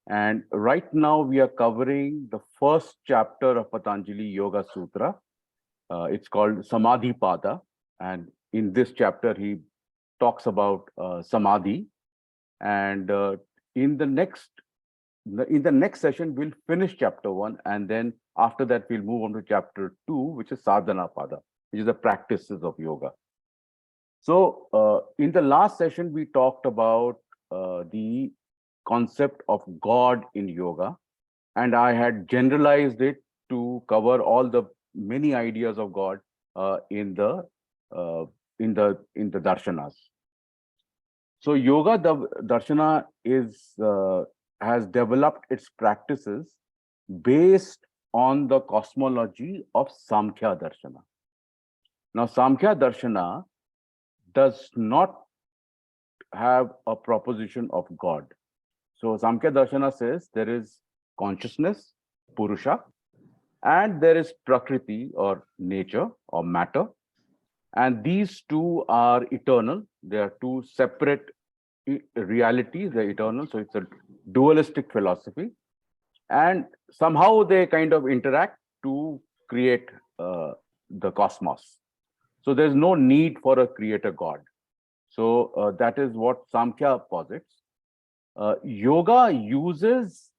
And right now we are covering the first chapter of Patanjali Yoga Sutra. It's called Samadhi Pada. And in this chapter, he talks about Samadhi. And in the next session, we'll finish chapter 1. And then after that, we'll move on to chapter 2, which is Sadhana Pada, which is the practices of yoga. So in the last session, we talked about the concept of God in yoga, and I had generalized it to cover all the many ideas of God in the darshanas. So yoga darshana has developed its practices based on the cosmology of Samkhya darshana. Now, Samkhya darshana does not have a proposition of God. So Samkhya Darshana says there is consciousness, Purusha, and there is Prakriti or nature or matter. And these two are eternal. They are two separate realities, they're eternal. So it's a dualistic philosophy. And somehow they kind of interact to create the cosmos. So there's no need for a creator God. So that is what Samkhya posits. Yoga uses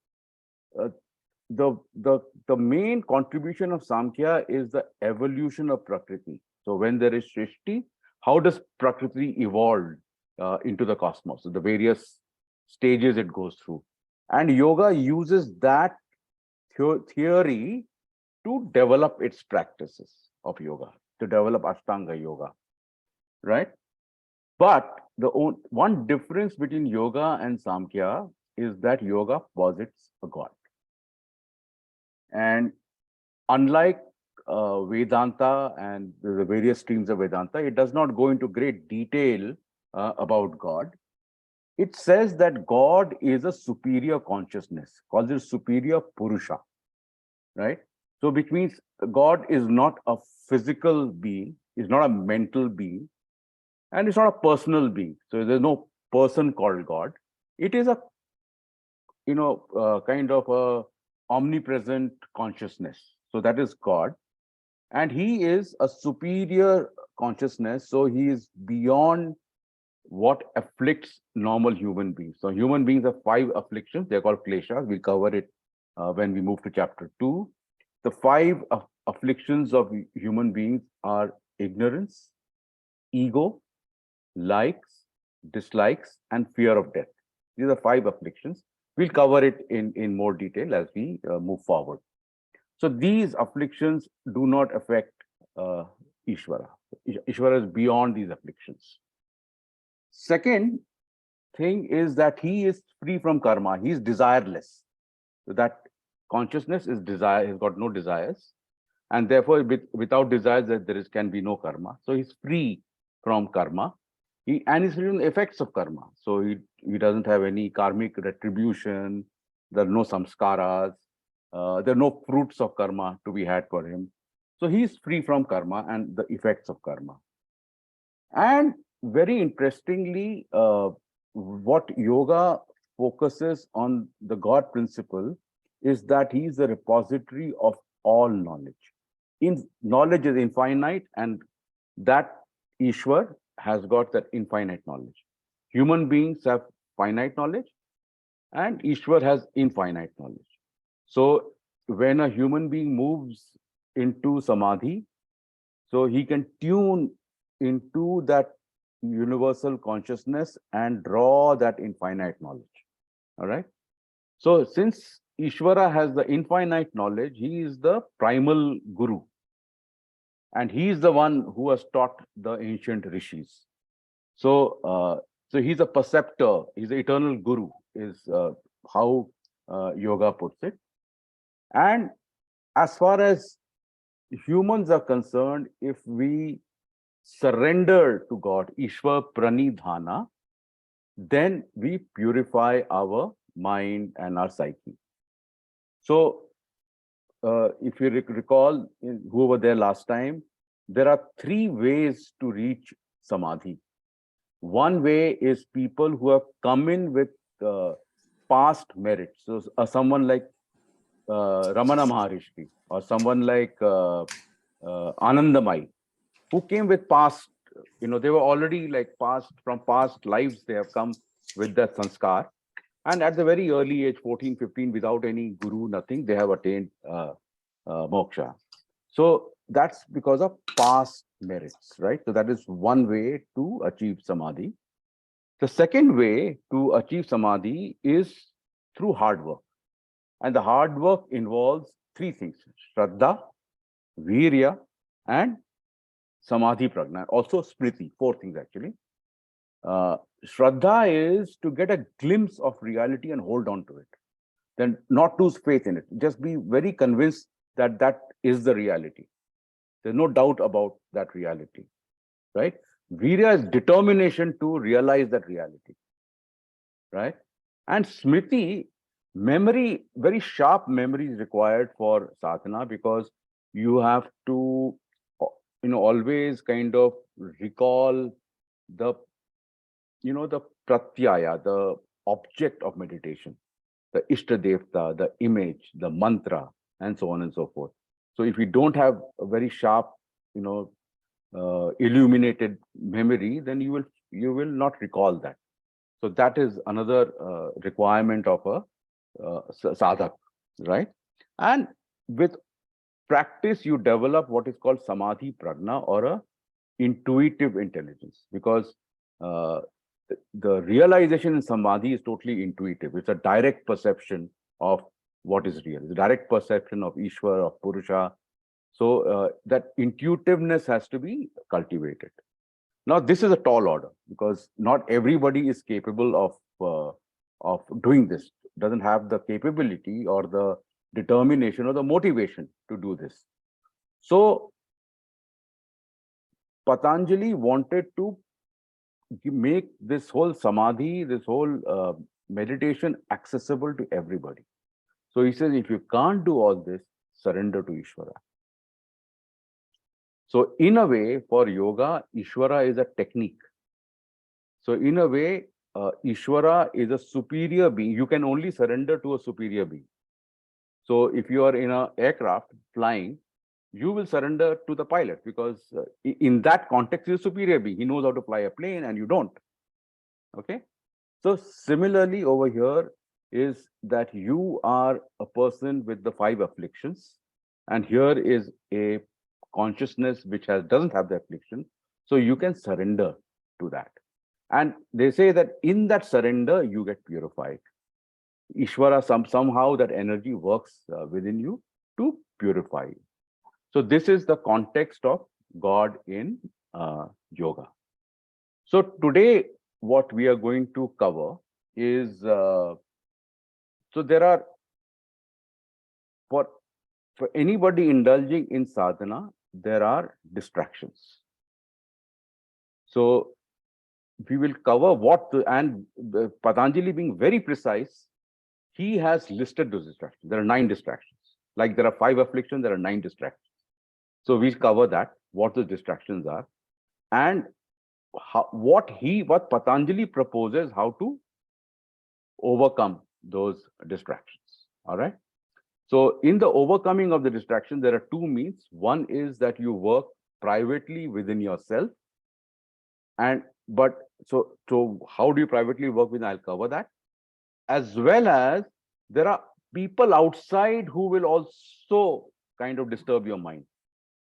the main contribution of Samkhya is the evolution of Prakriti. So when there is Srishti, how does Prakriti evolve into the cosmos? So the various stages it goes through. And yoga uses that theory to develop its practices of yoga, to develop Ashtanga yoga, right? But the one difference between yoga and Samkhya is that yoga posits a God. And unlike Vedanta and the various streams of Vedanta, it does not go into great detail about God. It says that God is a superior consciousness, calls it superior Purusha, right? So which means God is not a physical being, is not a mental being, and it's not a personal being. So there's no person called God. It is a, kind of a omnipresent consciousness. So that is God. And he is a superior consciousness. So he is beyond what afflicts normal human beings. So human beings have 5 afflictions. They're called kleshas. We'll cover it when we move to chapter 2. The 5 afflictions of human beings are ignorance, ego, likes, dislikes, and fear of death. These are 5 afflictions. We'll cover it in more detail as we move forward. So these afflictions do not affect Ishvara. Ishvara is beyond these afflictions. Second thing is that he is free from karma. He is desireless. So that consciousness is desire, he's got no desires. And therefore, without desires, there can be no karma. So he's free from karma. And he's free from the effects of karma. So he doesn't have any karmic retribution. There are no samskaras. There are no fruits of karma to be had for him. So he's free from karma and the effects of karma. And very interestingly, what yoga focuses on the God principle is that he is the repository of all knowledge. Knowledge is infinite, and that Ishwar has got that infinite knowledge. Human beings have finite knowledge, and Ishwar has infinite knowledge. So when a human being moves into samadhi, so he can tune into that universal consciousness and draw that infinite knowledge. All right. So since Ishvara has the infinite knowledge, he is the primal guru. And he is the one who has taught the ancient rishis. So, so he's a perceptor, he's the eternal guru, is how yoga puts it. And as far as humans are concerned, if we surrender to God, Ishwar Pranidhana, then we purify our mind and our psyche. So, if you recall, who were there last time, there are 3 ways to reach samadhi. One way is people who have come in with past merits. So someone like Ramana Maharishi or someone like Anandamai, who came with past, they were already like from past lives, they have come with that sanskar. And at the very early age, 14, 15, without any guru, nothing, they have attained moksha. So that's because of past merits, right? So that is one way to achieve samadhi. The second way to achieve samadhi is through hard work. And the hard work involves three things: Shraddha, Virya, and Samadhi Prajna. Also Smriti, four things actually. Shraddha is to get a glimpse of reality and hold on to it. Then not lose faith in it. Just be very convinced that that is the reality. There's no doubt about that reality, right? Virya is determination to realize that reality, right? And Smriti, memory, very sharp memory is required for sadhana, because you have to, always kind of recall the, the pratyaya, the object of meditation, the Ishtadevta, the image, the mantra, and so on and so forth. So if you don't have a very sharp, illuminated memory, then you will not recall that. So that is another requirement of a sadhak, right? And with practice, you develop what is called samadhi prajna, or a intuitive intelligence, because uh, the realization in samadhi is totally intuitive. It's a direct perception of what is real. It's a direct perception of Ishwar, of Purusha. So that intuitiveness has to be cultivated. Now, this is a tall order, because not everybody is capable of doing this. Doesn't have the capability or the determination or the motivation to do this. So Patanjali wanted to make this whole samadhi, this whole meditation accessible to everybody. So he says, if you can't do all this, surrender to Ishvara. So in a way, for yoga, Ishvara is a technique. So in a way, Ishvara is a superior being. You can only surrender to a superior being. So if you are in an aircraft flying, you will surrender to the pilot, because in that context, he's a superior being. He knows how to fly a plane and you don't. Okay. So similarly over here is that you are a person with the 5 afflictions, and here is a consciousness which doesn't have the affliction. So you can surrender to that. And they say that in that surrender, you get purified. Ishvara, somehow that energy works within you to purify you. So this is the context of God in yoga. So today, what we are going to cover is, so there are, for anybody indulging in sadhana, there are distractions. So we will cover and Patanjali, being very precise, he has listed those distractions. There are 9 distractions. Like there are 5 afflictions, there are 9 distractions. So we'll cover that, what the distractions are, and what Patanjali proposes how to overcome those distractions. All right. So in the overcoming of the distraction, there are 2 means. One is that you work privately within yourself. So how do you privately work within? I'll cover that. As well as there are people outside who will also kind of disturb your mind.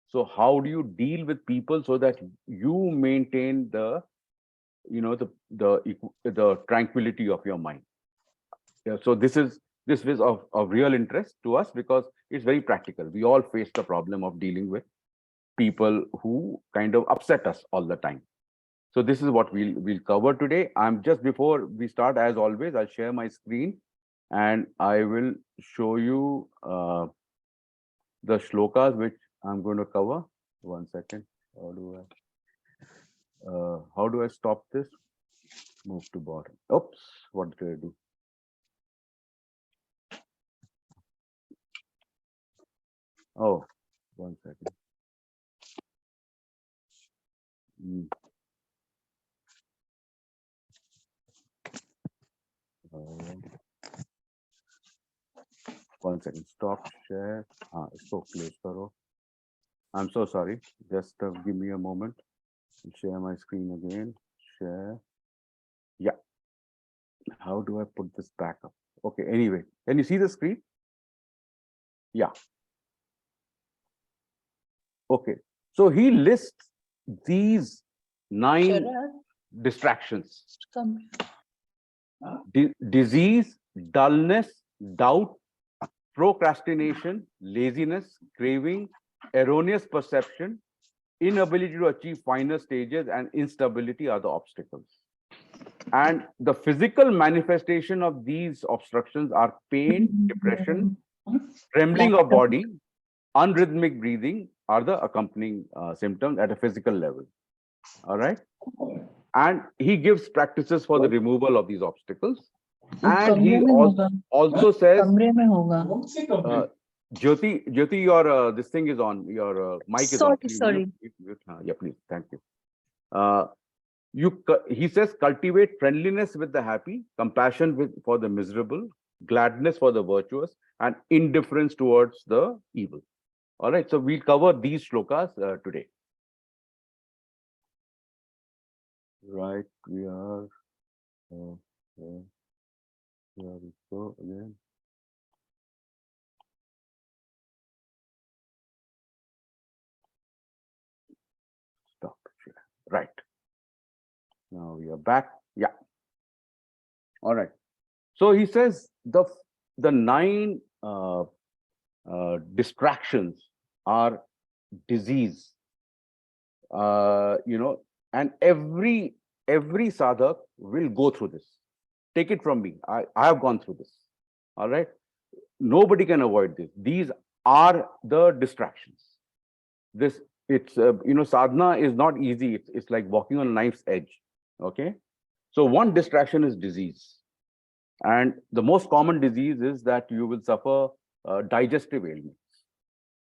So how do you deal with people so that you maintain the tranquility of your mind? Yeah, so this is of real interest to us, because it's very practical. We all face the problem of dealing with people who kind of upset us all the time. So this is what we'll cover today. Just before we start, as always, I'll share my screen and I will show you the shlokas which I'm going to cover. One second. How do I stop this? Move to bottom. Oops, what did I do? Oh, one second. 1 second. Stop share. So close karo. I'm so sorry. Just give me a moment. Share my screen again. Share. Yeah. How do I put this back up? Okay. Anyway, can you see the screen? Yeah. Okay. So he lists these 9 distractions: disease, dullness, doubt, procrastination, laziness, craving, erroneous perception, inability to achieve finer stages, and instability are the obstacles. And the physical manifestation of these obstructions are pain, depression, trembling of body, unrhythmic breathing are the accompanying symptoms at a physical level. All right. And he gives practices for the removal of these obstacles. And he also says, Jyoti, your this thing is on. Your mic is on. Sorry. Yeah, please. Thank you. He says, cultivate friendliness with the happy, compassion for the miserable, gladness for the virtuous, and indifference towards the evil. All right. So we'll cover these shlokas today. Right. We are. Here we go again. Stop. Right. Now we are back. Yeah. All right. So he says the 9 distractions are disease. And every sadhak will go through this. Take it from me. I have gone through this. All right. Nobody can avoid this. These are the distractions. Sadhana is not easy. It's like walking on a knife's edge. Okay. So one distraction is disease. And the most common disease is that you will suffer digestive ailments,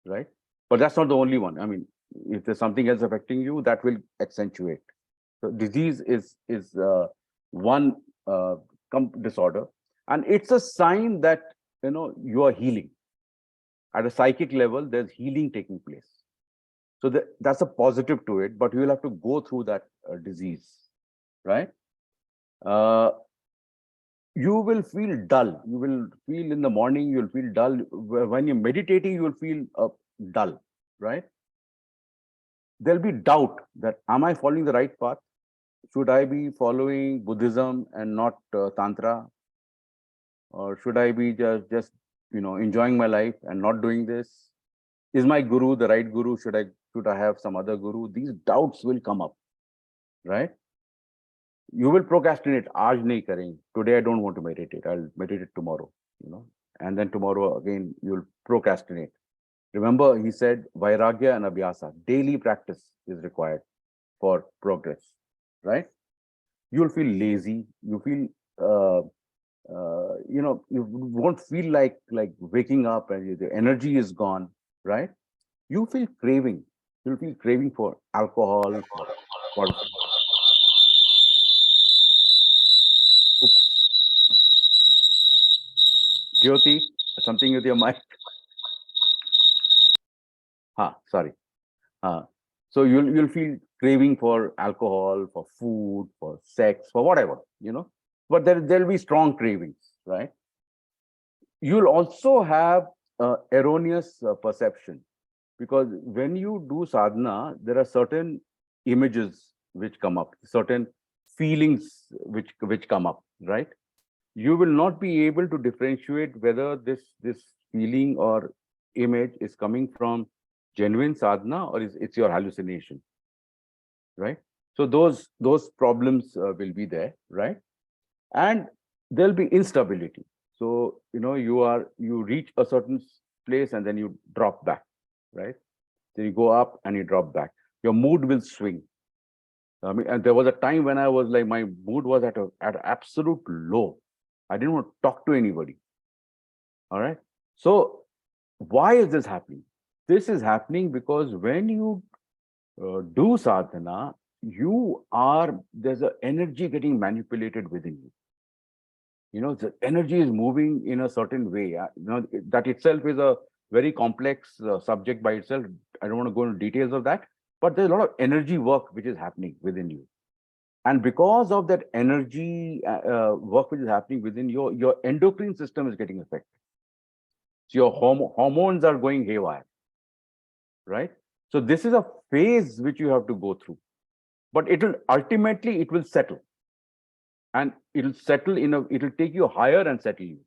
right? But that's not the only one. I mean, if there's something else affecting you, that will accentuate. So disease is one disorder, and it's a sign that you are healing. At a psychic level, there's healing taking place. So that's a positive to it, but you will have to go through that disease, right? You will feel dull. You will feel in the morning, you'll feel dull. When you're meditating, you will feel dull, right? There'll be doubt that, am I following the right path? Should I be following Buddhism and not Tantra? Or should I be just enjoying my life and not doing this? Is my guru the right guru? Should I have some other guru? These doubts will come up, right? You will procrastinate. Aaj nahi karenge. Today I don't want to meditate. I'll meditate tomorrow, and then tomorrow again you'll procrastinate. Remember, he said vairagya and abhyasa, daily practice is required for progress, right? You'll feel lazy. You feel, you won't feel like waking up, and the energy is gone, right? You feel craving. You'll feel craving for alcohol, for oops, Jyoti, something with your mic. Sorry. So you'll feel craving for alcohol, for food, for sex, for whatever, but there'll be strong cravings, right? You'll also have erroneous perception, because when you do sadhana, there are certain images which come up, certain feelings which come up, right? You will not be able to differentiate whether this feeling or image is coming from genuine sadhana or it's your hallucination, right? So those problems will be there, right? And there'll be instability. So you reach a certain place and then you drop back, right? Then you go up and you drop back. Your mood will swing. I mean, and there was a time when I was like, my mood was at an absolute low. I didn't want to talk to anybody. All right. So why is this happening? This is happening because when you do sadhana, there's an energy getting manipulated within you. The energy is moving in a certain way. That itself is a very complex subject by itself. I don't want to go into details of that, but there's a lot of energy work which is happening within you. And because of that energy work which is happening within your endocrine system is getting affected. So your hormones are going haywire, right? So this is a phase which you have to go through, but it will settle, and it'll take you higher and settle you.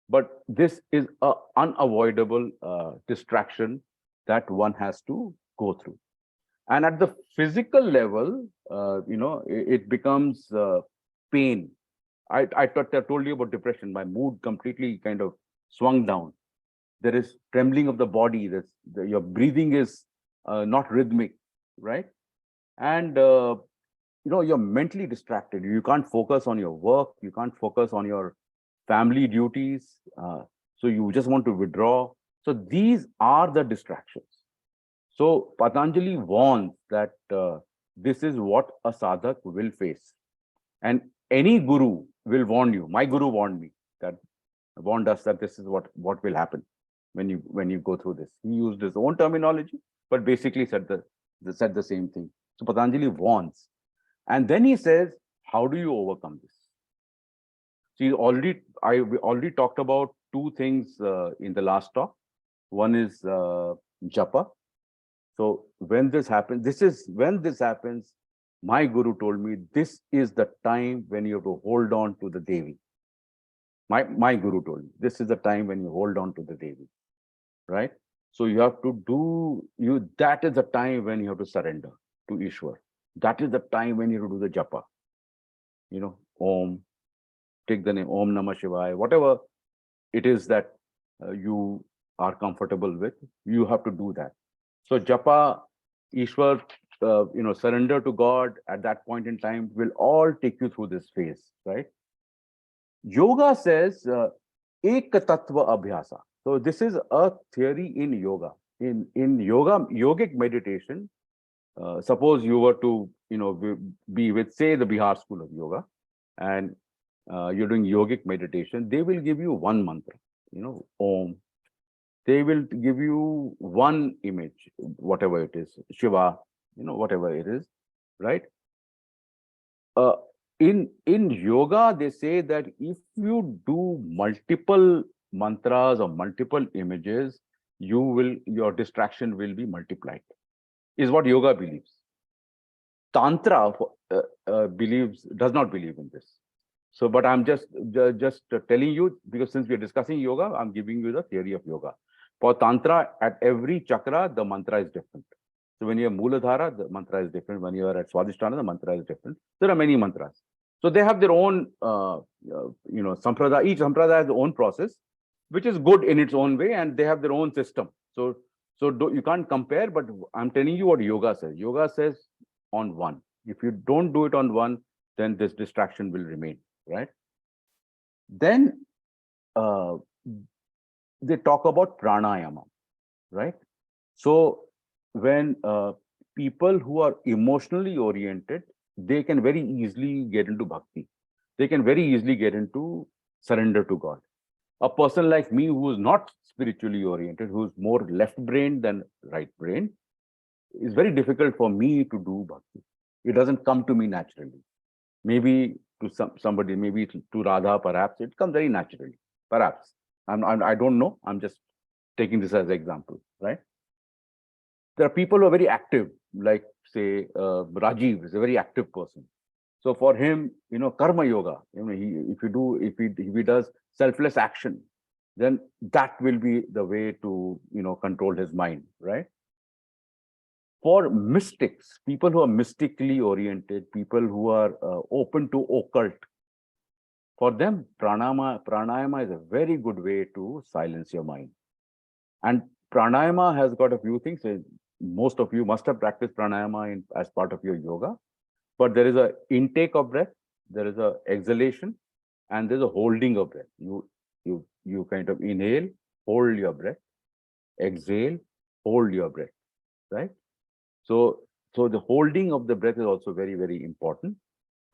But this is a unavoidable distraction that one has to go through. And at the physical level, it becomes pain. I told you about depression. My mood completely kind of swung down. There is trembling of the body. Your breathing is not rhythmic, right? And you're mentally distracted. You can't focus on your work. You can't focus on your family duties. So you just want to withdraw. So these are the distractions. So Patanjali warns that this is what a sadhak will face. And any guru will warn you. My guru warned us that this is what will happen when you go through this. He used his own terminology, but basically said the same thing. So Patanjali warns. And then he says, how do you overcome this? See, we already talked about two things in the last talk. One is japa. So when this happens, my guru told me this is the time when you have to hold on to the Devi. My guru told me this is the time when you hold on to the Devi, right? So you have to that is the time when you have to surrender to Ishwar. That is the time when you have to do the japa. Om, take the name Om Namah Shivaya, whatever it is that you are comfortable with, you have to do that. So japa, Ishwar, surrender to God at that point in time will all take you through this phase, right? Yoga says ek tattva abhyasa. So this is a theory in yoga. In yogic meditation, suppose you were to be with, say, the Bihar school of yoga, and you're doing yogic meditation, they will give you one mantra, Om. They will give you one image, whatever it is, Shiva, whatever it is, right? In yoga, they say that if you do multiple mantras or multiple images, your distraction will be multiplied, is what yoga believes. Tantra does not believe in this. So, but I'm just telling you, because since we're discussing yoga, I'm giving you the theory of yoga. For Tantra, at every chakra, the mantra is different. So when you're Mooladhara, the mantra is different. When you are at Swadhisthana, the mantra is different. There are many mantras. So they have their own, sampradaya. Each sampradaya has their own process, which is good in its own way, and they have their own system. So you can't compare, but I'm telling you what yoga says. Yoga says on one. If you don't do it on one, then this distraction will remain, right? Then they talk about pranayama, right? So when people who are emotionally oriented, they can very easily get into bhakti. They can very easily get into surrender to God. A person like me who is not spiritually oriented, who's more left-brained than right-brained, it's very difficult for me to do bhakti. It doesn't come to me naturally. Maybe to somebody, maybe to Radha, perhaps it comes very naturally. Perhaps I don't know. I'm just taking this as an example, right? There are people who are very active, like say Rajiv is a very active person. So for him, karma yoga. If he does selfless action, then that will be the way to control his mind, right? For mystics, people who are mystically oriented, people who are open to occult, for them, pranayama is a very good way to silence your mind. And pranayama has got a few things. Most of you must have practiced pranayama as part of your yoga, but there is a intake of breath, there is a exhalation, and there's a holding of breath. You kind of inhale, hold your breath, exhale, hold your breath, right? So the holding of the breath is also very, very important.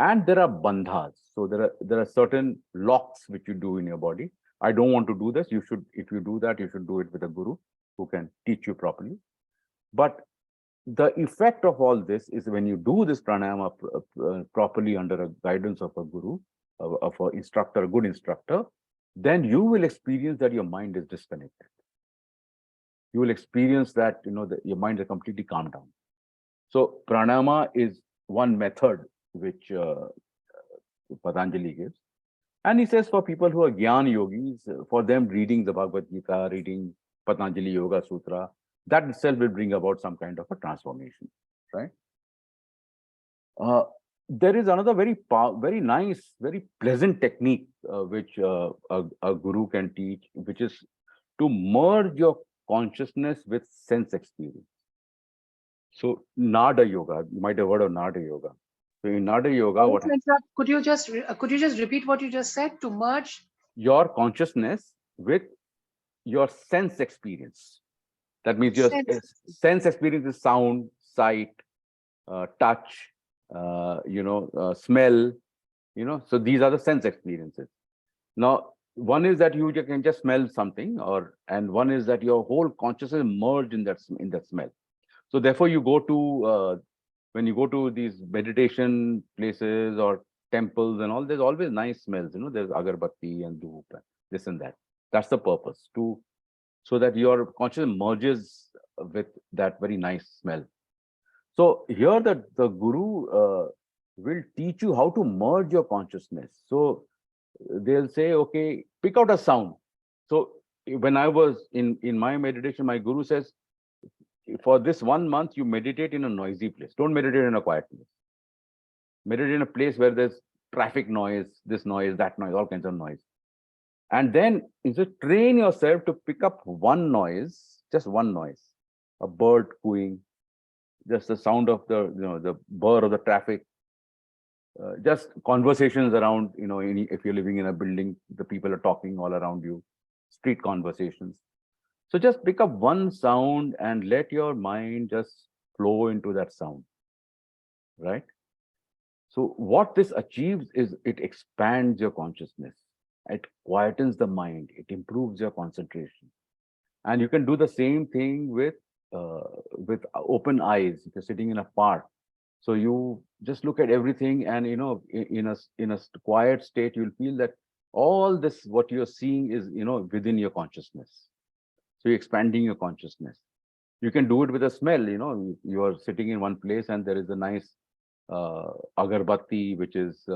And there are bandhas. So there are certain locks which you do in your body. I don't want to do this. You should, if you do that, you should do it with a guru who can teach you properly. But the effect of all this is when you do this pranayama properly under a guidance of a guru, of an instructor, a good instructor, then you will experience that your mind is disconnected. You will experience that, that your mind is completely calmed down. So pranayama is one method which Patanjali gives. And he says for people who are Gyan yogis, for them reading the Bhagavad Gita, reading Patanjali Yoga Sutra, that itself will bring about some kind of a transformation, right? There is another very nice, very pleasant technique which a guru can teach, which is to merge your consciousness with sense experience. So Nada Yoga, you might have heard of Nada Yoga. So in Nada Yoga, what could you just repeat what you just said? To merge your consciousness with your sense experience. That means your sense experience is sound, sight, touch, smell. So these are the sense experiences. Now, one is that you can just smell something, and one is that your whole consciousness is merged in that smell. So therefore, you go to when you go to these meditation places or temples and all, there's always nice smells. There's agarbatti and dhoop, this and that. That's the purpose, so that your consciousness merges with that very nice smell. So here the guru will teach you how to merge your consciousness. So they'll say, okay, pick out a sound. So when I was in my meditation, my guru says, for this 1 month, you meditate in a noisy place. Don't meditate in a quiet place. Meditate in a place where there's traffic noise, this noise, that noise, all kinds of noise. And then you just train yourself to pick up one noise, just one noise, a bird cooing, just the sound of the burr of the traffic, just conversations around, if you're living in a building, the people are talking all around you, street conversations. So just pick up one sound and let your mind just flow into that sound, right? So what this achieves is it expands your consciousness. It quietens the mind. It improves your concentration. And you can do the same thing with open eyes. If you're sitting in a park, so you just look at everything, and in a quiet state, you'll feel that all this what you're seeing is within your consciousness. So you're expanding your consciousness. You can do it with a smell. You are sitting in one place and there is a nice agarbatti which is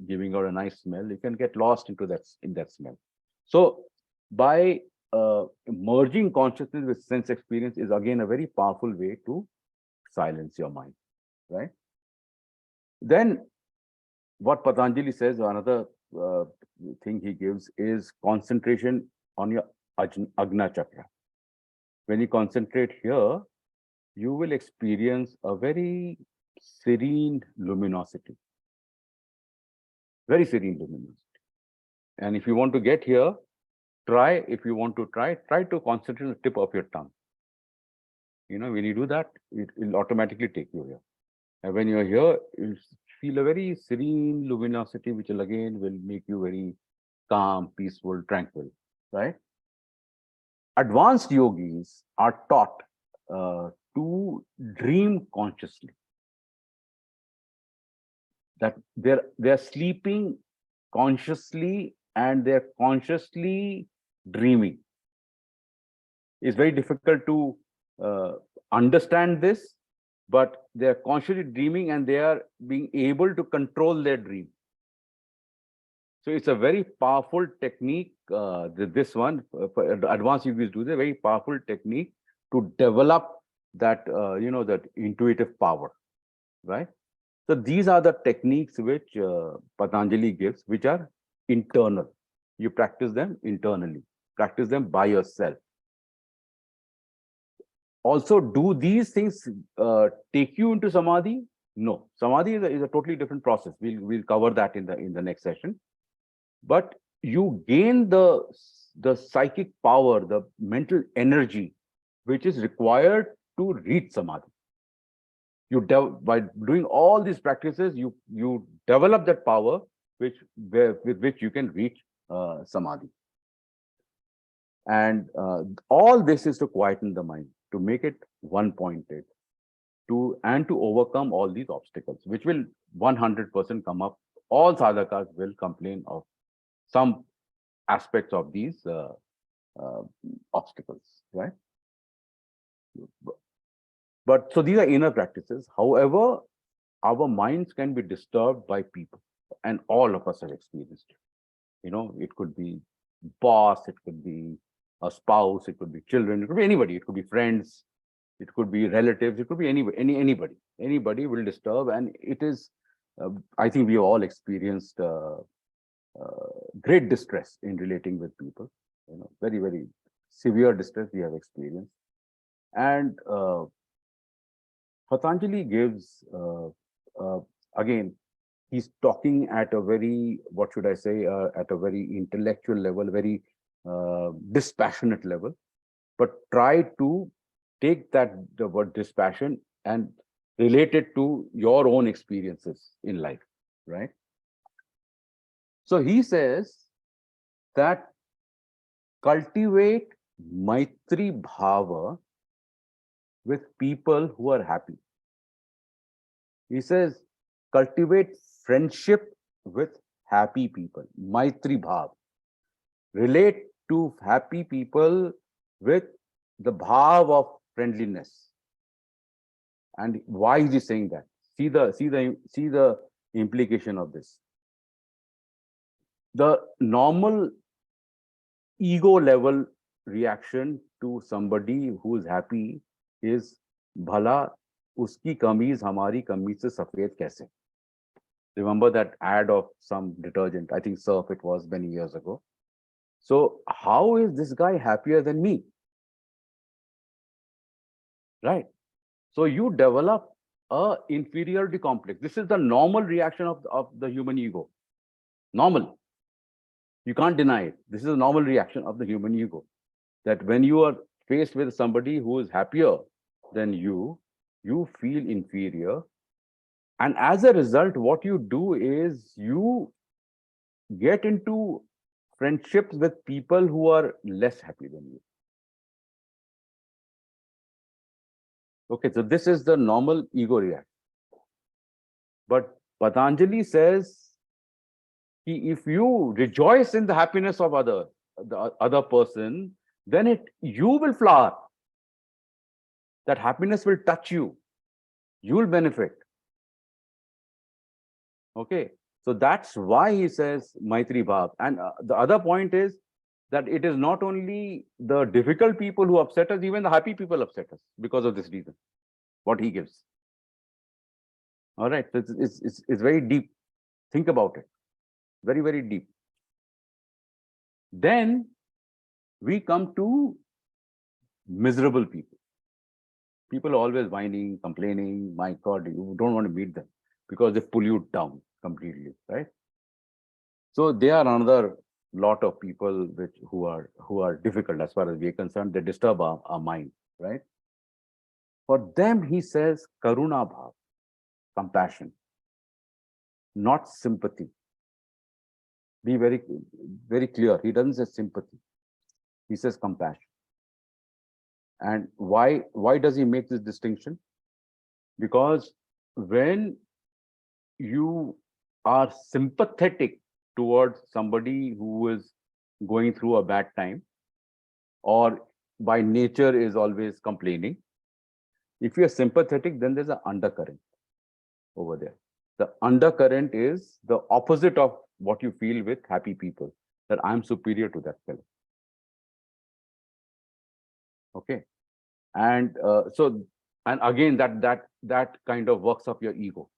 giving out a nice smell. You can get lost in that smell. So by merging consciousness with sense experience is again a very powerful way to silence your mind, right? Then what Patanjali says, another thing he gives is concentration on your Agna chakra. When you concentrate here, you will experience a very serene luminosity. Very serene luminosity. And if you want to get here, try to concentrate on the tip of your tongue. When you do that, it will automatically take you here. And when you're here, you'll feel a very serene luminosity, which will make you very calm, peaceful, tranquil, right? Advanced yogis are taught to dream consciously. That they're sleeping consciously and they're consciously dreaming. It's very difficult to understand this, but they're consciously dreaming and they are being able to control their dream. So it's a very powerful technique. This one, advanced yogis do, a very powerful technique to develop that that intuitive power, right? So these are the techniques which Patanjali gives, which are internal. You practice them internally. Practice them by yourself. Also, do these things take you into samadhi? No, samadhi is a totally different process. We'll cover that in the next session. But you gain the psychic power, the mental energy, which is required to reach samadhi. By doing all these practices, you develop that power with which you can reach samadhi. And all this is to quieten the mind, to make it one pointed, to overcome all these obstacles, which will 100% come up. All sadhakas will complain of some aspects of these uh, obstacles, right? But so these are inner practices. However, our minds can be disturbed by people, and all of us have experienced it. It could be boss, it could be a spouse, it could be children, it could be anybody, it could be friends, it could be relatives, it could be anybody. Anybody will disturb, and it is. I think we have all experienced great distress in relating with people. Very very severe distress we have experienced, and Patanjali gives again. He's talking at a very, what should I say, at a very intellectual level, very dispassionate level, but try to take the word dispassion and relate it to your own experiences in life, right? So he says that cultivate Maitri Bhava with people who are happy. He says cultivate friendship with happy people, Maitri Bhav. Relate to happy people with the bhav of friendliness. And why is he saying that? See the implication of this. The normal ego level reaction to somebody who is happy is bhala uski kameez hamari kameez se safed kaise. Remember that ad of some detergent? I think Surf it was many years ago. So how is this guy happier than me? Right? So you develop a inferiority complex. This is the normal reaction of the human ego. Normal. You can't deny it. This is a normal reaction of the human ego. That when you are faced with somebody who is happier than you feel inferior. And as a result, what you do is you get into friendships with people who are less happy than you. Okay, so this is the normal ego reaction. But Patanjali says, if you rejoice in the happiness of the other person, then you will flower. That happiness will touch you. You will benefit. Okay, so that's why he says Maitri Bhav. And the other point is that it is not only the difficult people who upset us, even the happy people upset us because of this reason, what he gives. All right, so it's very deep. Think about it. Very, very deep. Then we come to miserable people. People are always whining, complaining. My God, you don't want to meet them because they pull you down completely, right? So they are another lot of people who are difficult as far as we are concerned. They disturb our mind, right? For them, he says karuna bhav, compassion, not sympathy. Be very, very clear. He doesn't say sympathy. He says compassion. And why does he make this distinction? Because when you are sympathetic towards somebody who is going through a bad time, or by nature is always complaining, if you're sympathetic, then there's an undercurrent over there. The undercurrent is the opposite of what you feel with happy people, that I'm superior to that fellow. Okay. And and again, that kind of works up your ego.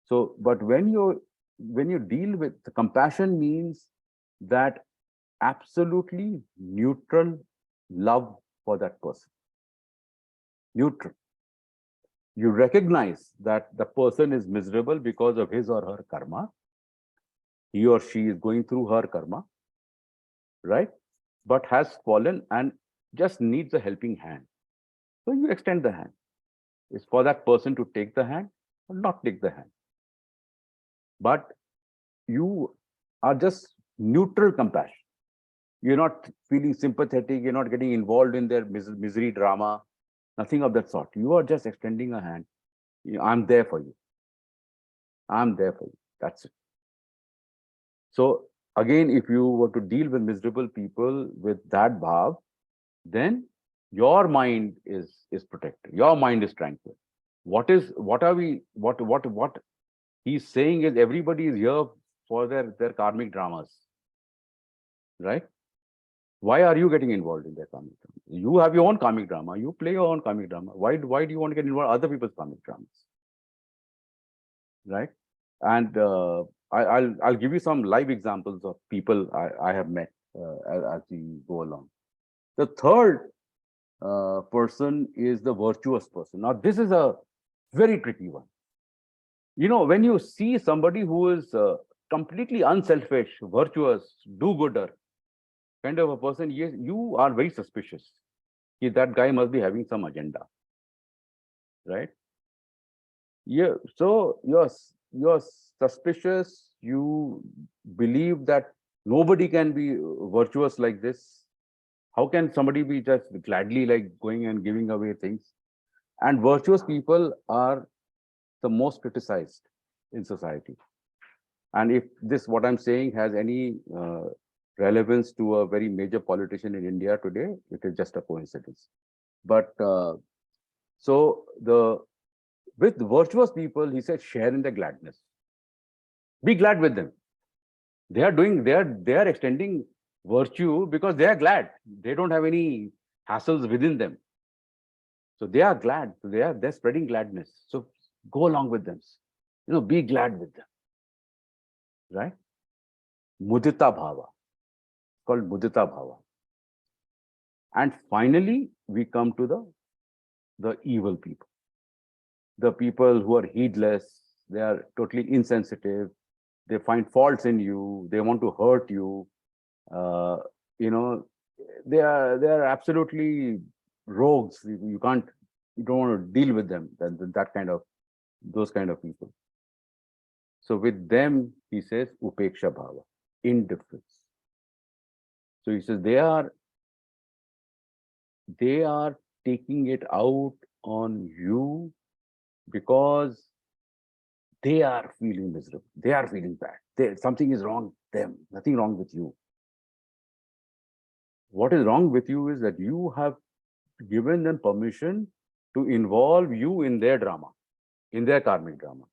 So, but when you deal with the compassion, means that absolutely neutral love for that person. Neutral. You recognize that the person is miserable because of his or her karma. He or she is going through her karma, right? But has fallen and just needs a helping hand. So you extend the hand. is for that person to take the hand or not take the hand. But you are just neutral compassion. You're not feeling sympathetic. You're not getting involved in their misery drama. Nothing of that sort. You are just extending a hand. I'm there for you. I'm there for you. That's it. So again, if you were to deal with miserable people with that bhav, then your mind is protected. Your mind is tranquil. What he's saying is everybody is here for their karmic dramas, right? Why are you getting involved in their karmic drama? You have your own karmic drama. You play your own karmic drama. Why do you want to get involved in other people's karmic dramas, right? And I'll give you some live examples of people I have met as we go along. The third person is the virtuous person. Now, this is a very tricky one. You know, when you see somebody who is completely unselfish, virtuous, do-gooder kind of a person, yes, you are very suspicious. That guy must be having some agenda, right? Yeah. So you're suspicious. You believe that nobody can be virtuous like this. How can somebody be just gladly like going and giving away things? And virtuous people are the most criticized in society. And if this, what I'm saying, has any relevance to a very major politician in India today, it is just a coincidence. But so with virtuous people, he said, share in the gladness. Be glad with them. They are extending virtue because they are glad. They don't have any hassles within them. So they are glad. They're spreading gladness. So go along with them. You know, be glad with them. Right? Mudita bhava. It's called mudita bhava. And finally, we come to the evil people. The people who are heedless, they are totally insensitive, they find faults in you, they want to hurt you. You know, they are absolutely rogues. You don't want to deal with them. Those kind of people. So with them, he says upeksha bhava, indifference. So he says they are taking it out on you because they are feeling miserable. They are feeling bad. Something is wrong with them. Nothing wrong with you. What is wrong with you is that you have given them permission to involve you in their drama, in their karmic drama.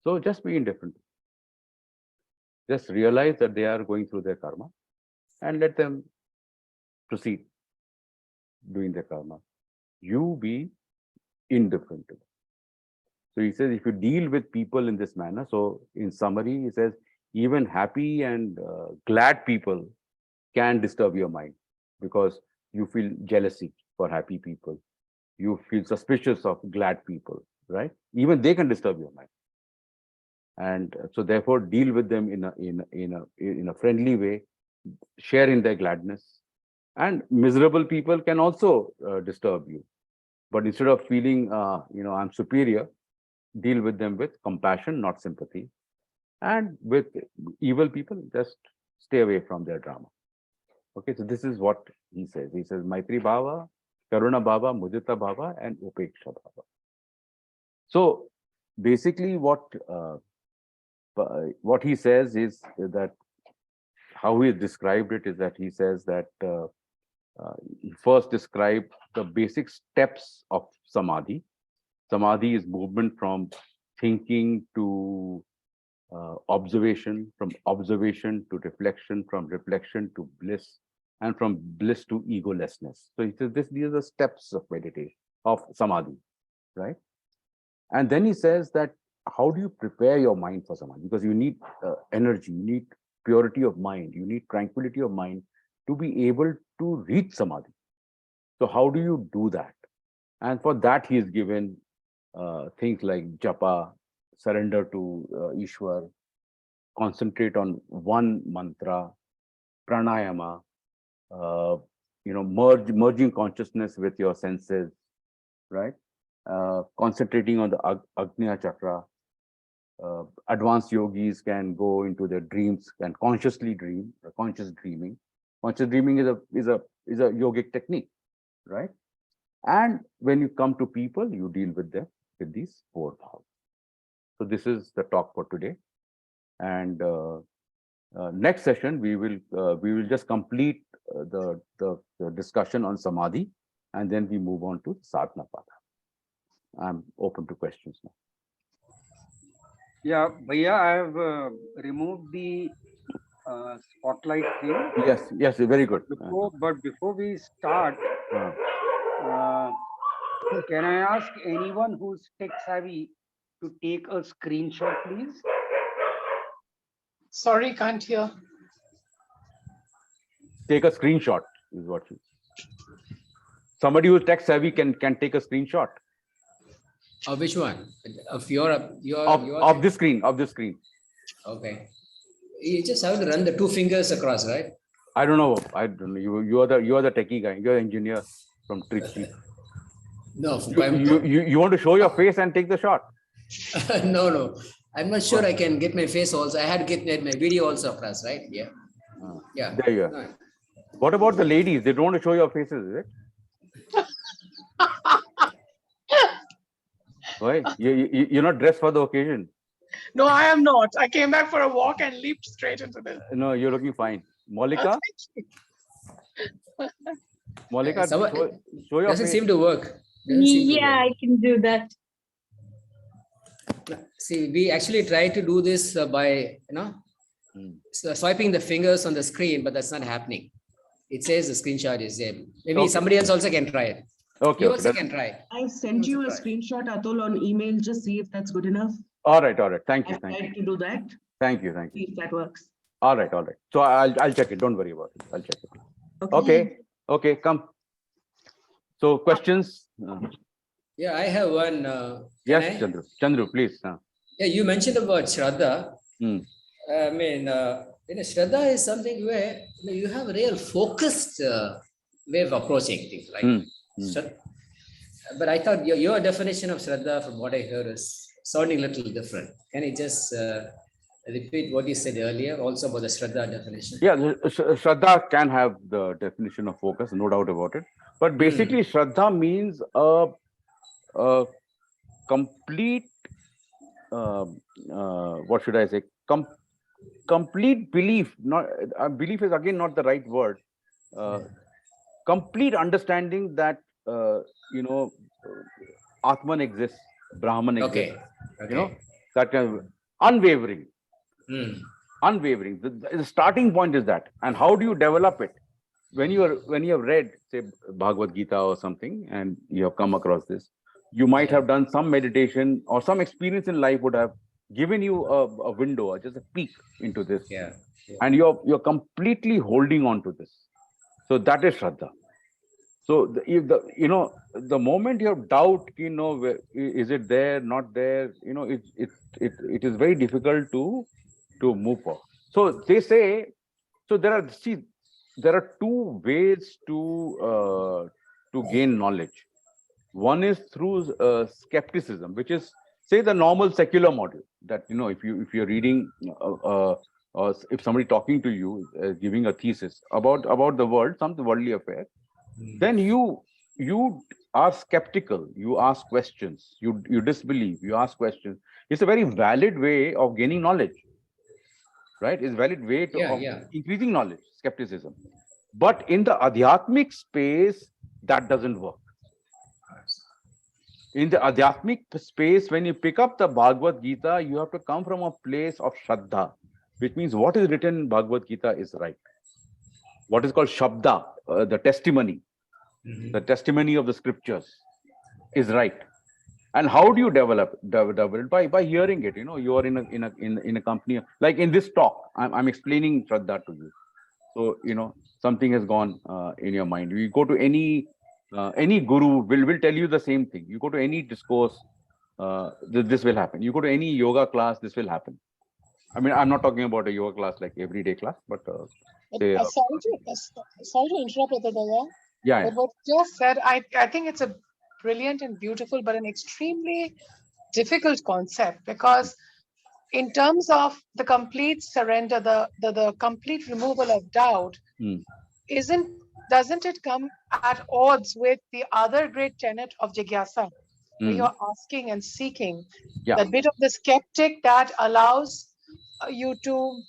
So just be indifferent. Just realize that they are going through their karma and let them proceed doing their karma. You be indifferent to them. So he says, if you deal with people in this manner, so in summary, he says, even happy and glad people can disturb your mind because you feel jealousy for happy people. You feel suspicious of glad people, right? Even they can disturb your mind. And so therefore deal with them in a friendly way, share in their gladness. And miserable people can also disturb you. But instead of feeling, I'm superior, deal with them with compassion, not sympathy. And with evil people, just stay away from their drama. Okay, so this is what he says. He says, Maitri Bhava, Karuna Bhava, Mudita Bhava, and Upeksha Bhava. So basically what he says is that, how he described it is that he says that he first described the basic steps of Samadhi. Samadhi is movement from thinking to observation, from observation to reflection, from reflection to bliss, and from bliss to egolessness. So he says these are the steps of meditation, of Samadhi, right? And then he says that how do you prepare your mind for Samadhi? Because you need energy, you need purity of mind, you need tranquility of mind to be able to reach Samadhi. So how do you do that? And for that, he is given things like japa, surrender to Ishwar, concentrate on one mantra, pranayama, merging consciousness with your senses, right? Concentrating on the Agnya Chakra. Advanced yogis can go into their dreams and consciously dream, conscious dreaming. Conscious dreaming is a yogic technique, right? And when you come to people, you deal with them with these four bhavas. So this is the talk for today. And next session we will just complete the discussion on samadhi, and then we move on to sadhana pada. I'm open to questions now. Yeah, Bhaiya, I have removed the spotlight thing. Yes, very good. But before we start, can I ask anyone who's tech savvy to take a screenshot, please? Sorry, can't hear. Take a screenshot is what you. Somebody who's tech savvy can take a screenshot. Of which one? Of your of this screen. Okay. You just have to run the two fingers across, right? I don't know. You are the techie guy. You're an engineer from Trichy. No. You want to show your face and take the shot? No. I'm not sure I can get my face also. I had to get my video also across, right? Yeah. Yeah. There you are. No. What about the ladies? They don't want to show your faces, is it? Why? You're not dressed for the occasion. No, I am not. I came back for a walk and leaped straight into this. No, you're looking fine. Molika? Molika, show your doesn't face. Seem to work. Yeah, I can do that. See, we actually try to do this by, swiping the fingers on the screen, but that's not happening. It says the screenshot is there. Maybe somebody else also can try it. Okay. You also can try. I sent you a screenshot, Atul, on email. Just see if that's good enough. All right. Thank you. I've tried to do that. Thank you. See if that works. All right. So I'll check it. Don't worry about it. I'll check it. Okay. Come. So questions? Yeah, I have one. Yes, Chandru, please. Yeah, you mentioned about Shraddha. I mean, Shraddha is something where you have a real focused way of approaching things. Like, but I thought your definition of Shraddha, from what I heard, is sounding a little different. Can you just repeat what you said earlier, also about the Shraddha definition? Yeah, Shraddha can have the definition of focus, no doubt about it. But basically, Shraddha means a complete, what should I say? Complete belief. Not belief is again not the right word. Complete understanding that Atman exists, Brahman exists. Okay. That kind of unwavering. Unwavering. The starting point is that. And how do you develop it? When you have read, say, Bhagavad Gita or something, and you have come across this, you might have done some meditation or some experience in life would have given you a window, just a peek into this. Yeah. And you're completely holding on to this. So that is Shraddha. So if the moment you have doubt, is it there, not there? It is very difficult to move forward. So they say, so there are two ways to gain knowledge. One is through skepticism, which is, say, the normal secular model that if you're reading if somebody talking to you giving a thesis about the world, some worldly affair, then you are skeptical, you ask questions, you disbelieve, you ask questions. It's a very valid way of gaining knowledge, right? It's a valid way of increasing knowledge, skepticism. But in the adhyatmic space, that doesn't work. In the adhyatmic space, when you pick up the Bhagavad Gita, you have to come from a place of Shraddha, which means what is written in Bhagavad Gita is right. What is called Shabda, the testimony, the testimony of the scriptures is right. And how do you develop it? By hearing it. You are in a company, like in this talk, I'm explaining Shraddha to you. So, something has gone in your mind. You go to any guru will tell you the same thing. You go to any discourse, this will happen. You go to any yoga class, this will happen. I mean, I'm not talking about a yoga class like everyday class, but say, sorry to interrupt, Atul. yeah. But what you just said, I think it's a brilliant and beautiful, but an extremely difficult concept, because in terms of the complete surrender, the complete removal of doubt, doesn't it come at odds with the other great tenet of jigyasa, where you're asking and seeking, Yeah. that bit of the skeptic that you to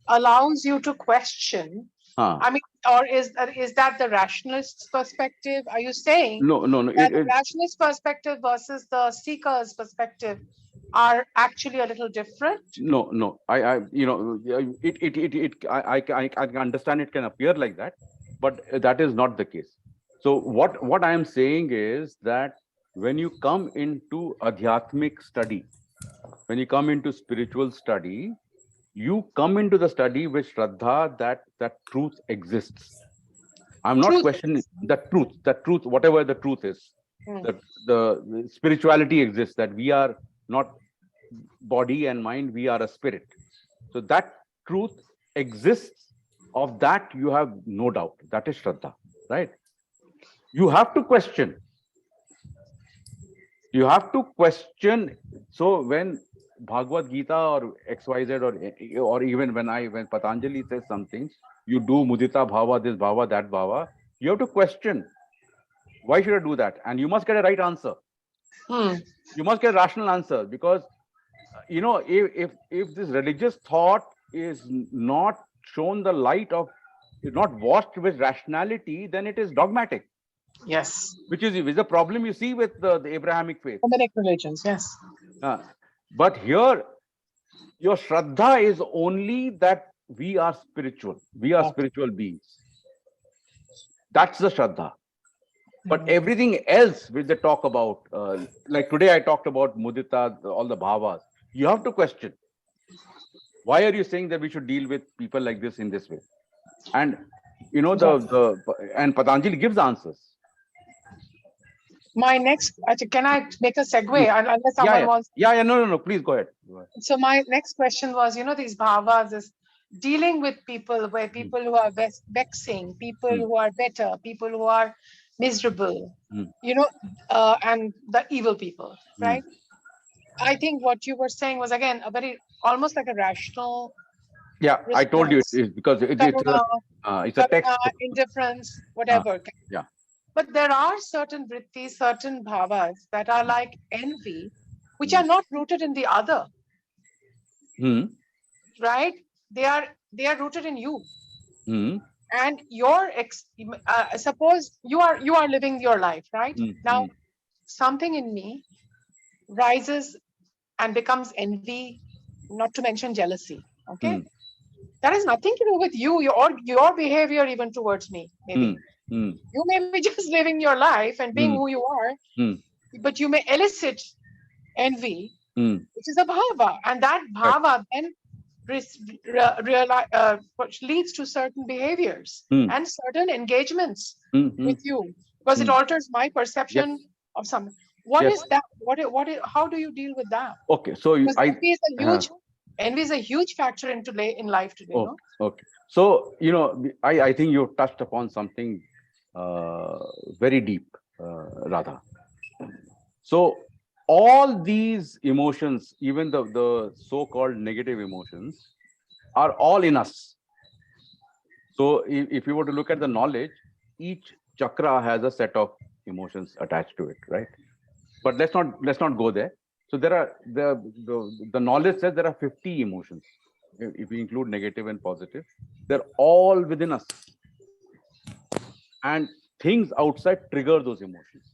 allows you to question. I mean, or is that the rationalist's perspective? Are you saying No. that the rationalist perspective versus the seeker's perspective are actually a little different? No. I I can understand it can appear like that, but that is not the case. So what I am saying is that when you come into adhyatmic study, when you come into spiritual study, you come into the study with Shraddha that truth exists. I'm not questioning the truth, whatever the truth is. That the spirituality exists, that we are not body and mind, we are a spirit. So that truth exists, of that you have no doubt. That is Shraddha, right? You have to question. You have to question. So when Bhagavad Gita or XYZ or even when Patanjali says something, you do mudita bhava, this bhava, that bhava, you have to question. Why should I do that? And you must get a right answer. You must get a rational answer, because if this religious thought is not shown the light of, is not washed with rationality, then it is dogmatic. Yes. Which is a problem you see with the Abrahamic faith. Abrahamic religions, yes. But here, your Shraddha is only that we are spiritual. We are spiritual beings. That's the Shraddha. But everything else which they talk about, like today I talked about mudita, all the bhavas, you have to question. Why are you saying that we should deal with people like this in this way? And and Patanjali gives answers. My next, can I make a segue? Unless someone wants. No, please go ahead. So my next question was, these bhavas is dealing with people, where people who are vexing, people who are better, people who are miserable, and the evil people, right? I think what you were saying was, again, almost like a rational. Yeah, response. I told you it is, because it's a text. Indifference, whatever. Yeah. But there are certain vrittis, certain bhavas that are like envy, which are not rooted in the other. Right? They are rooted in you. And suppose you are living your life, right? Now, something in me rises and becomes envy, not to mention jealousy. Okay. That has nothing to do with you, your behavior even towards me, maybe. You may be just living your life and being who you are, but you may elicit envy, which is a bhava. And that bhava then leads to certain behaviors and certain engagements with you, because it alters my perception of something. What is that? How do you deal with that? Okay, so envy is a huge factor in life today. No? Okay. So, I think you touched upon something very deep, Radha. So all these emotions, even the so-called negative emotions, are all in us. So if you were to look at the knowledge, each chakra has a set of emotions attached to it, right? But let's not go there. So there are the knowledge says there are 50 emotions. If we include negative and positive, they're all within us. And things outside trigger those emotions.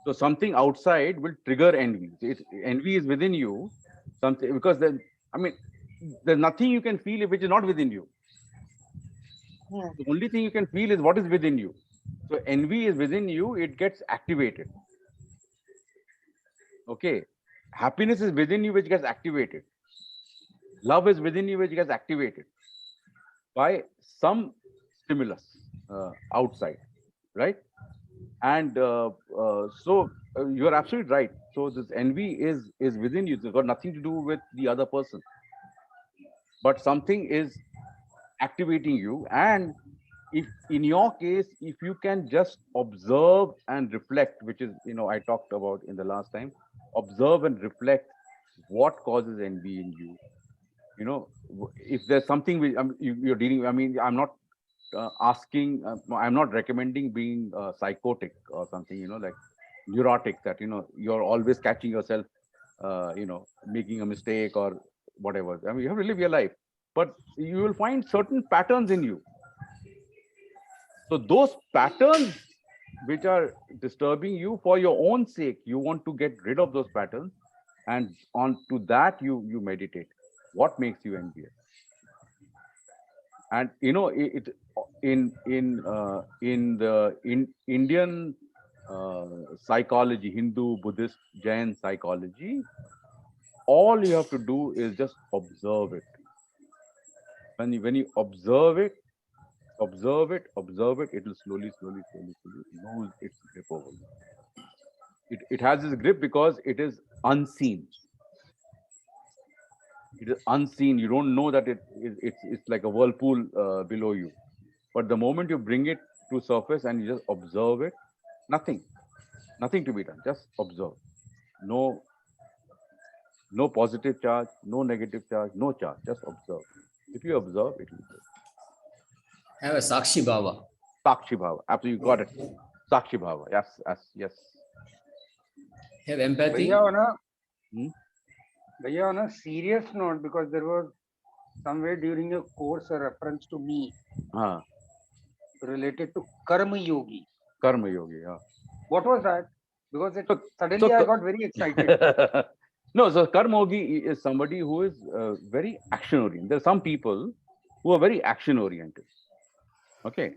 So something outside will trigger envy. Envy is within you, something, because there's nothing you can feel which is not within you. The only thing you can feel is what is within you. So envy is within you, it gets activated. Okay. Happiness is within you, which gets activated. Love is within you, which gets activated by some stimulus outside, right? And so you're absolutely right. So this envy is within you. It's got nothing to do with the other person, but something is activating you. And if in your case, if you can just observe and reflect, which is, I talked about in the last time, observe and reflect what causes envy in you. If there's something you're dealing, I'm not asking, I'm not recommending being psychotic or something, like neurotic, that, you're always catching yourself, making a mistake or whatever. You have to live your life, but you will find certain patterns in you. So those patterns which are disturbing you, for your own sake, you want to get rid of those patterns, and on to that you meditate. What makes you envious? And in Indian psychology, Hindu, Buddhist, Jain psychology, all you have to do is just observe it. When you observe it, it will slowly lose its grip over you. It has its grip because it is unseen. It is unseen. You don't know that it's like a whirlpool below you. But the moment you bring it to surface and you just observe it, nothing to be done. Just observe. No positive charge, no negative charge, no charge. Just observe. If you observe, it will go. Have a Sakshi Bhava. Sakshi Bhava. Absolutely, you got it. Sakshi Bhava. Yes. Have empathy. Bhaiya, on a serious note, because there was somewhere during a course a reference to me related to Karma Yogi. Karma Yogi, yeah. What was that? Because suddenly I got very excited. No, so Karma Yogi is somebody who is very action oriented. There are some people who are very action oriented. Okay,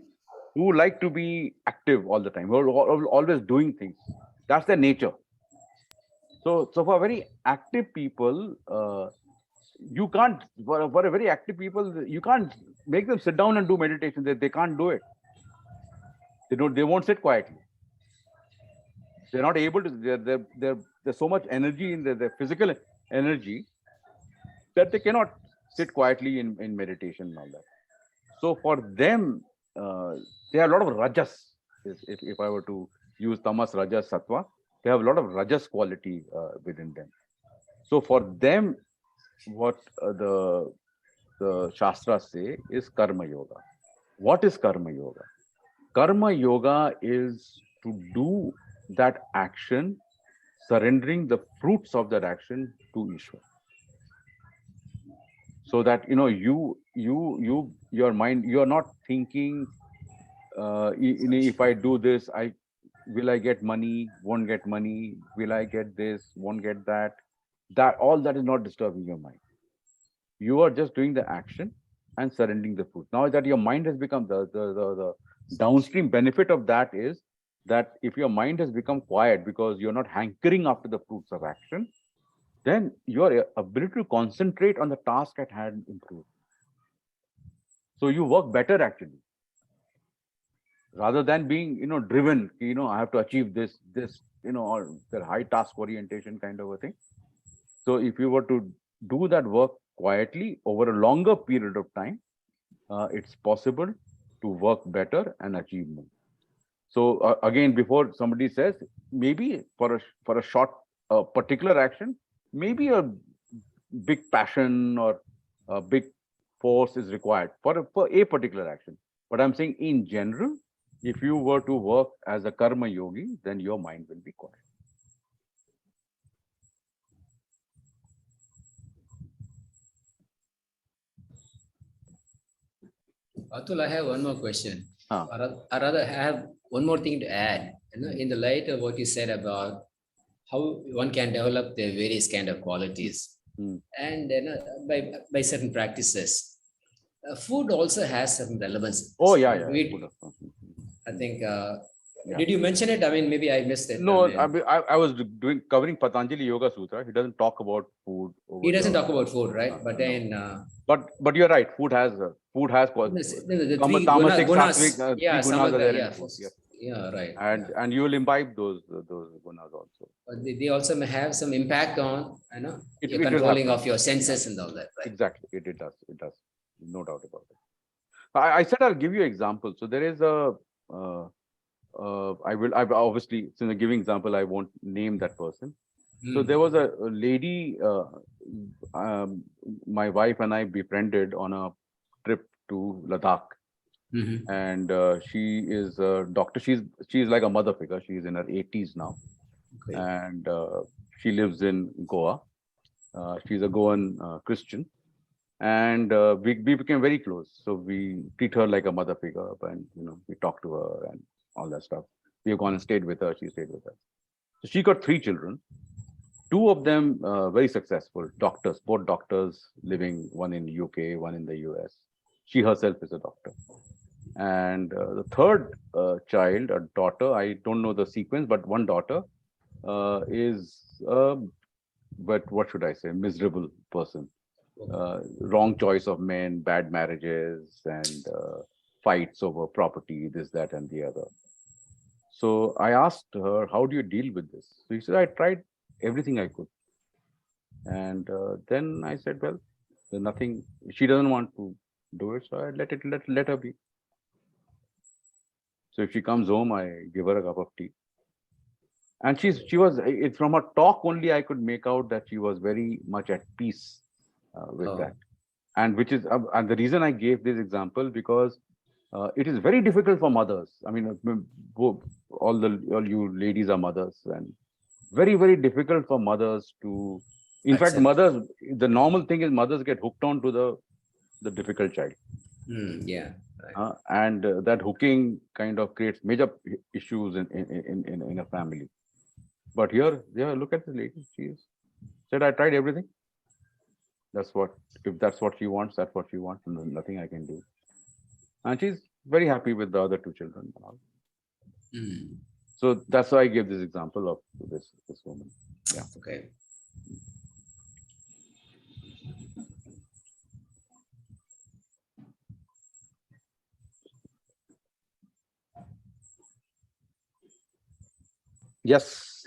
who like to be active all the time, who are always doing things. That's their nature. So for very active people, you can't, for a very active people, you can't make them sit down and do meditation. They can't do it. They won't sit quietly. They're not able to. There's so much energy in their physical energy that they cannot sit quietly in meditation and all that. So for them, they have a lot of rajas. If I were to use tamas, rajas, sattva, they have a lot of rajas quality within them. So for them, what the Shastras say is Karma Yoga. What is Karma Yoga? Karma Yoga is to do that action, surrendering the fruits of that action to Ishvara. So that your mind, you are not thinking, if I do this, will I get money, won't get money, will I get this, won't get that. All that is not disturbing your mind. You are just doing the action and surrendering the fruit. Now that your mind has become the downstream benefit of that is that if your mind has become quiet because you're not hankering after the fruits of action, then your ability to concentrate on the task at hand improves. So you work better actually, rather than being driven. I have to achieve this, or the high task orientation kind of a thing. So if you were to do that work quietly over a longer period of time, it's possible to work better and achieve more. So again, before somebody says, maybe for a short particular action, maybe a big passion or a big force is required for a particular action. But I'm saying in general, if you were to work as a karma yogi, then your mind will be quiet. Atul, I have one more question. Or rather, I have one more thing to add. In the light of what you said about how one can develop the various kind of qualities, and by certain practices, food also has certain relevance. Oh yeah. I think. Did you mention it? I mean, maybe I missed it. No, I was covering Patanjali Yoga Sutra. He doesn't talk about food. He doesn't talk about food, right? But then. But you're right. Food has qualities. The three gunas. Yeah, some of the, yeah, right. And you will imbibe those gunas also. But they also may have some impact on your controlling of your senses and all that, right? Exactly. It does. No doubt about it. I said I'll give you example. So there is a, I obviously, since I'm giving example, I won't name that person. So there was a lady, um, my wife and I befriended on a trip to Ladakh. And she is a doctor. She's like a mother figure. She's in her 80s now. Okay. And she lives in Goa. She's a Goan Christian. And we became very close. So we treat her like a mother figure, and we talk to her and all that stuff. We have gone and stayed with her. She stayed with us. So she got 3 children. 2 of them very successful doctors, both doctors living, one in UK, one in the US. She herself is a doctor. And the third child, a daughter, I don't know the sequence, but one daughter is, but what should I say, miserable person. Wrong choice of men, bad marriages, and fights over property, this, that, and the other. So I asked her, how do you deal with this? So she said, I tried everything I could. And then I said, well, there's nothing, she doesn't want to do it, so I let her be. So if she comes home, I give her a cup of tea. And it's from her talk only I could make out that she was very much at peace with that. And which is, and the reason I gave this example, because it is very difficult for mothers. I mean, all you ladies are mothers, and very, very difficult for mothers to, in fact, mothers, the normal thing is mothers get hooked on to the difficult child. Yeah. Right. And that hooking kind of creates major issues in a family. But here, look at the lady. She said, I tried everything. If that's what she wants, that's what she wants, and there's nothing I can do. And she's very happy with the other 2 children. So that's why I gave this example of this woman. Yeah. Okay. Yes.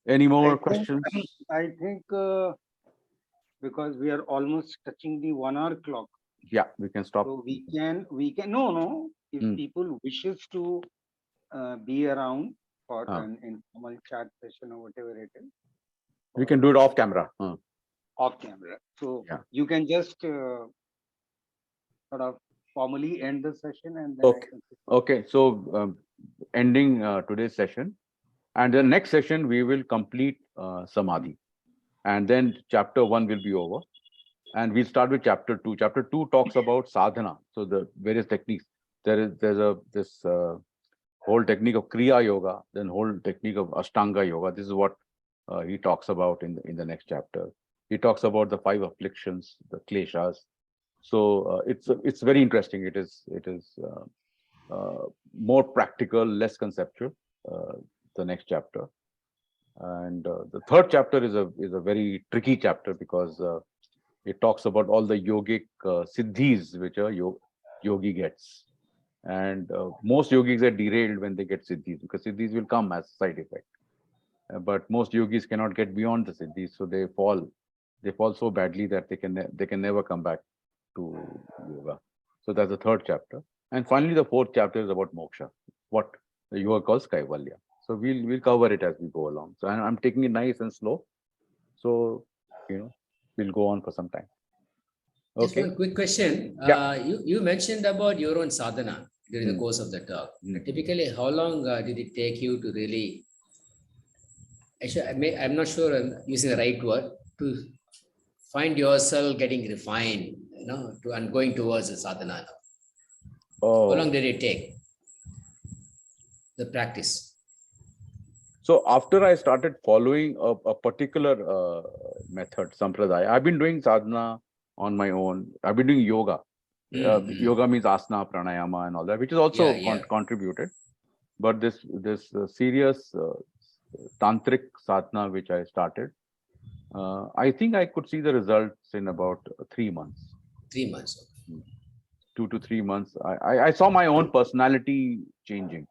Any more questions? I think because we are almost touching the 1 hour clock. Yeah, we can stop. So we can no. If people wishes to be around for an informal chat session or whatever it is, we can do it off camera. Off camera. So you can just sort of formally end the session and then. Okay. So ending today's session, and the next session we will complete Samadhi, and then chapter 1 will be over, and we'll start with chapter 2. Chapter 2 talks about sadhana, so the various techniques. There's this whole technique of Kriya Yoga, then whole technique of Ashtanga Yoga. This is what he talks about in the next chapter. He talks about the 5 afflictions, the kleshas. So it's very interesting. It is more practical, less conceptual. The next chapter, and the third chapter is a very tricky chapter, because it talks about all the yogic siddhis which a yogi gets, and most yogis are derailed when they get siddhis, because siddhis will come as side effect. But most yogis cannot get beyond the siddhis, so they fall so badly that they can never come back to yoga. So that's the third chapter, and finally the fourth chapter is about moksha, what the yoga calls kaivalya. So we'll cover it as we go along. So I'm taking it nice and slow. So we'll go on for some time. Okay. Just one quick question. You mentioned about your own sadhana during the course of the talk. Typically, how long did it take you to really? Actually, I'm not sure I'm using the right word, to find yourself getting refined, and going towards the sadhana. Oh. How long did it take? The practice. So after I started following a particular method, sampradaya, I've been doing sadhana on my own. I've been doing yoga. Yoga means asana, pranayama, and all that, which is also contributed. But this serious tantric sadhana which I started, I think I could see the results in about 3 months. 3 months. 2 to 3 months. I saw my own personality changing.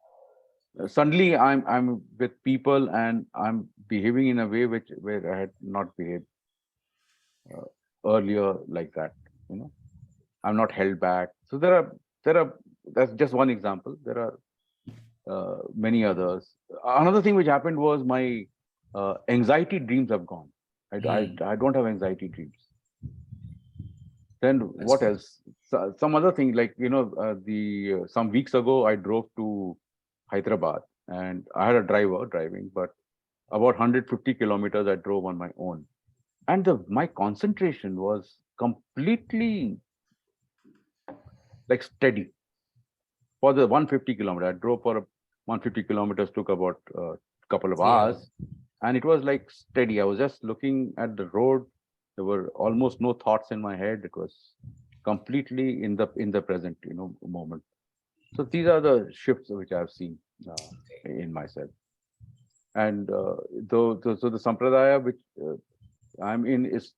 Suddenly I'm with people and I'm behaving in a way where I had not behaved earlier like that. I'm not held back. So that's just one example. There are many others. Another thing which happened was my anxiety dreams have gone. I don't have anxiety dreams. Then That's what good. else? Some other thing, like, some weeks ago I drove to Hyderabad, and I had a driver driving, but about 150 kilometers I drove on my own, and my concentration was completely like steady for the 150 kilometer. I drove for 150 kilometers, took about a couple of 3 hours. hours, and it was like steady. I was just looking at the road. There were almost no thoughts in my head. It was completely in the present, moment. So these are the shifts which I've seen in myself. And so the sampradaya which I'm in is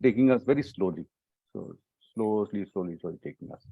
taking us very slowly. So slowly taking us.